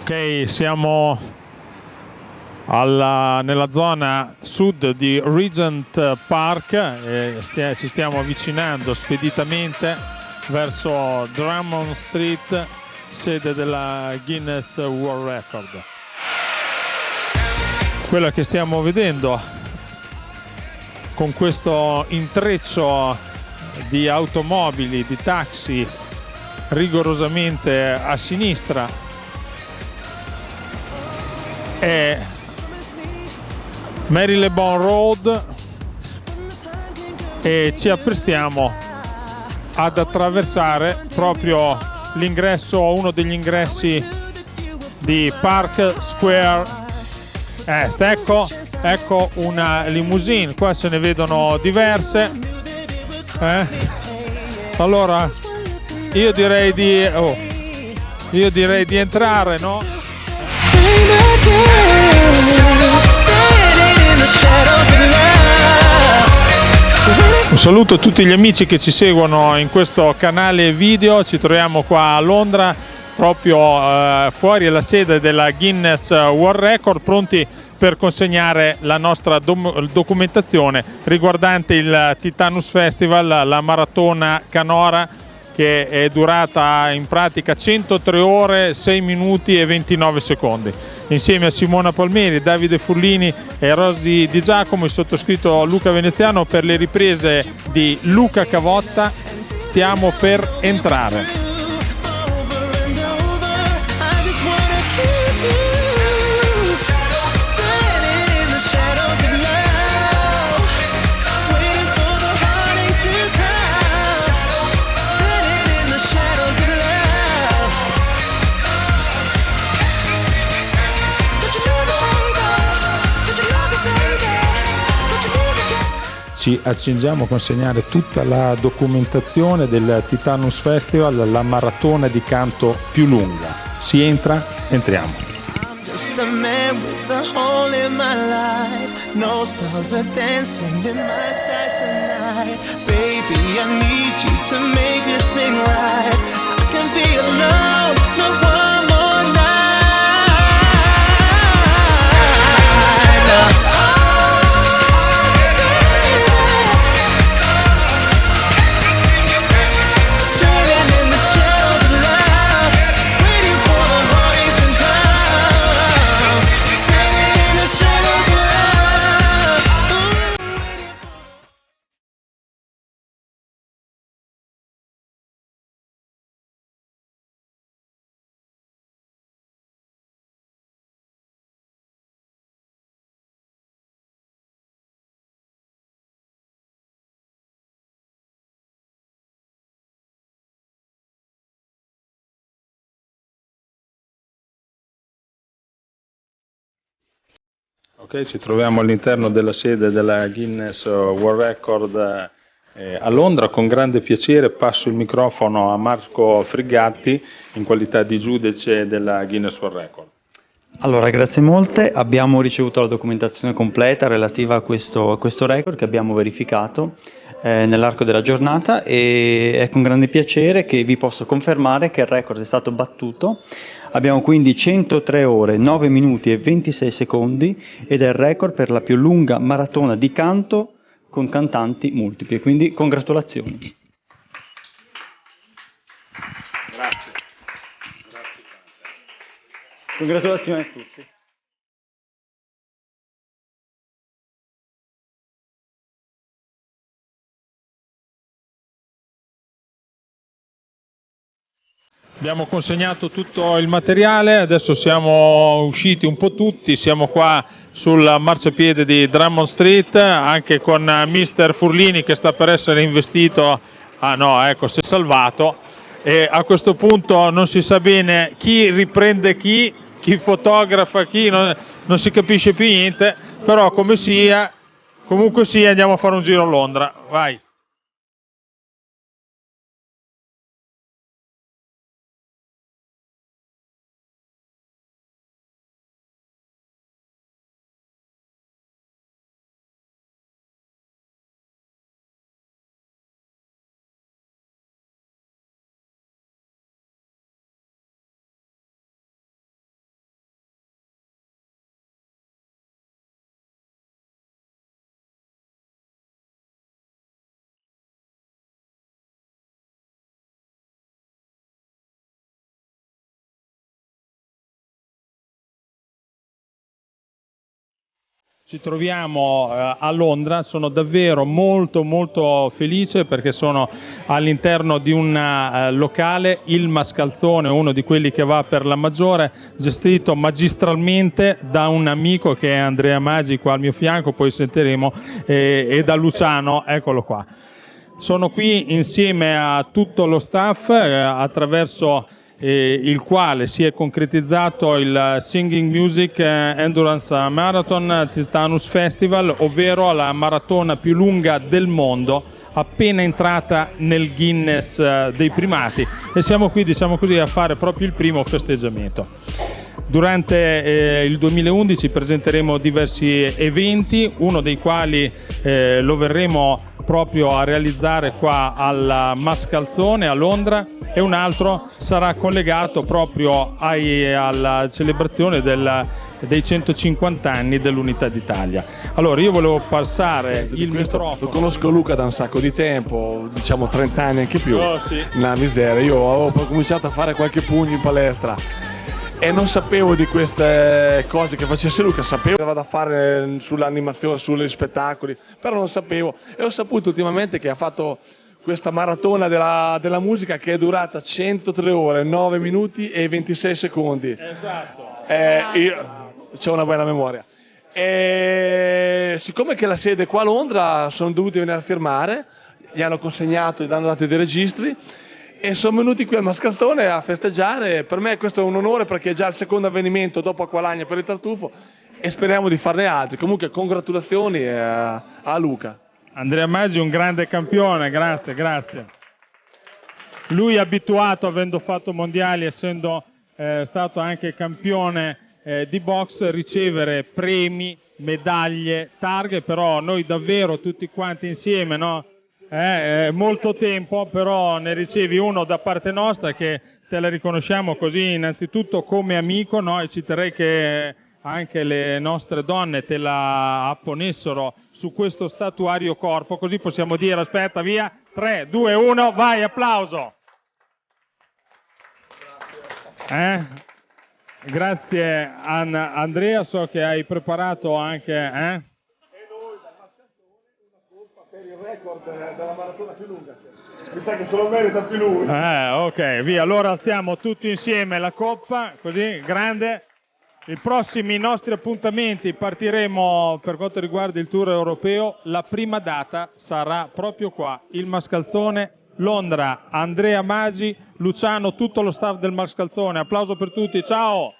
Ok, siamo nella zona sud di Regent Park e ci stiamo avvicinando speditamente verso Drummond Street, sede della Guinness World Record. Quella che stiamo vedendo con questo intreccio di automobili, di taxi rigorosamente a sinistra è Marylebone Road e ci apprestiamo ad attraversare proprio l'ingresso, uno degli ingressi di Park Square Est. Ecco una limousine, qua se ne vedono diverse. Allora io direi di entrare, no? Un saluto a tutti gli amici che ci seguono in questo canale video. Ci troviamo qua a Londra, proprio fuori alla sede della Guinness World Record, pronti per consegnare la nostra documentazione riguardante il Titanus Festival, la maratona canora, che è durata in pratica 103 ore, 6 minuti e 29 secondi. Insieme a Simona Palmieri, Davide Furlini e Rosy Di Giacomo, il sottoscritto Luca Veneziano, per le riprese di Luca Cavotta, stiamo per entrare. Ci accingiamo a consegnare tutta la documentazione del Titanus Festival, la maratona di canto più lunga. Si entra? Entriamo. Just a man with a hole in my life. No stars are dancing in my sky tonight. Baby, I need you to make this thing right. I can be alone, no one more night. Ok, ci troviamo all'interno della sede della Guinness World Record a Londra. Con grande piacere passo il microfono a Marco Frigatti in qualità di giudice della Guinness World Record. Allora, grazie molte. Abbiamo ricevuto la documentazione completa relativa a questo record che abbiamo verificato nell'arco della giornata, e è con grande piacere che vi posso confermare che il record è stato battuto. Abbiamo quindi 103 ore, 9 minuti e 26 secondi ed è il record per la più lunga maratona di canto con cantanti multipli, quindi congratulazioni. Grazie. Congratulazioni a tutti. Abbiamo consegnato tutto il materiale, adesso siamo usciti un po' tutti, siamo qua sul marciapiede di Drummond Street, anche con mister Furlini che sta per essere investito, ecco, si è salvato, e a questo punto non si sa bene chi riprende chi fotografa chi, non si capisce più niente, però comunque sia andiamo a fare un giro a Londra, vai! Ci troviamo a Londra, sono davvero molto felice perché sono all'interno di un locale, il Mascalzone, uno di quelli che va per la maggiore, gestito magistralmente da un amico che è Andrea Magi qua al mio fianco, poi sentiremo, e da Luciano, eccolo qua. Sono qui insieme a tutto lo staff attraverso il quale si è concretizzato il Singing Music Endurance Marathon Titanus Festival, ovvero la maratona più lunga del mondo, appena entrata nel Guinness dei primati, e siamo qui, diciamo così, a fare proprio il primo festeggiamento. Durante il 2011 presenteremo diversi eventi, uno dei quali lo verremo proprio a realizzare qua al Mascalzone a Londra, e un altro sarà collegato proprio alla celebrazione dei 150 anni dell'Unità d'Italia. Allora io volevo passare il microfono. Lo conosco Luca da un sacco di tempo, diciamo 30 anni anche più. Oh, sì. Una miseria, io avevo cominciato a fare qualche pugno in palestra e non sapevo di queste cose che facesse Luca, sapevo che aveva da fare sull'animazione, sugli spettacoli, però non sapevo, e ho saputo ultimamente che ha fatto questa maratona della musica che è durata 103 ore, 9 minuti e 26 secondi. Esatto. Io ho una bella memoria. E siccome che la sede è qua a Londra, sono dovuti venire a firmare, gli hanno consegnato, gli hanno dato dei registri, e sono venuti qui al Mascalzone a festeggiare. Per me questo è un onore perché è già il secondo avvenimento dopo Acqualagna per il tartufo, e speriamo di farne altri. Comunque congratulazioni a Luca. Andrea Maggi, un grande campione, grazie. Lui è abituato, avendo fatto mondiali, essendo stato anche campione di box, ricevere premi, medaglie, targhe, però noi davvero tutti quanti insieme, no? Molto tempo, però ne ricevi uno da parte nostra che te la riconosciamo così innanzitutto come amico, no? E ci terrei che anche le nostre donne te la apponessero su questo statuario corpo, così possiamo dire, aspetta, via, 3, 2, 1, vai, applauso! Grazie Andrea, so che hai preparato anche... E noi dal Mascalzone una coppa per il record della maratona più lunga. Mi sa che se lo merita più lui. Ok, via, allora alziamo tutti insieme la coppa, così, grande. I prossimi nostri appuntamenti partiremo per quanto riguarda il tour europeo. La prima data sarà proprio qua, il Mascalzone, Londra. Andrea Magi, Luciano, tutto lo staff del Mascalzone. Applauso per tutti, ciao!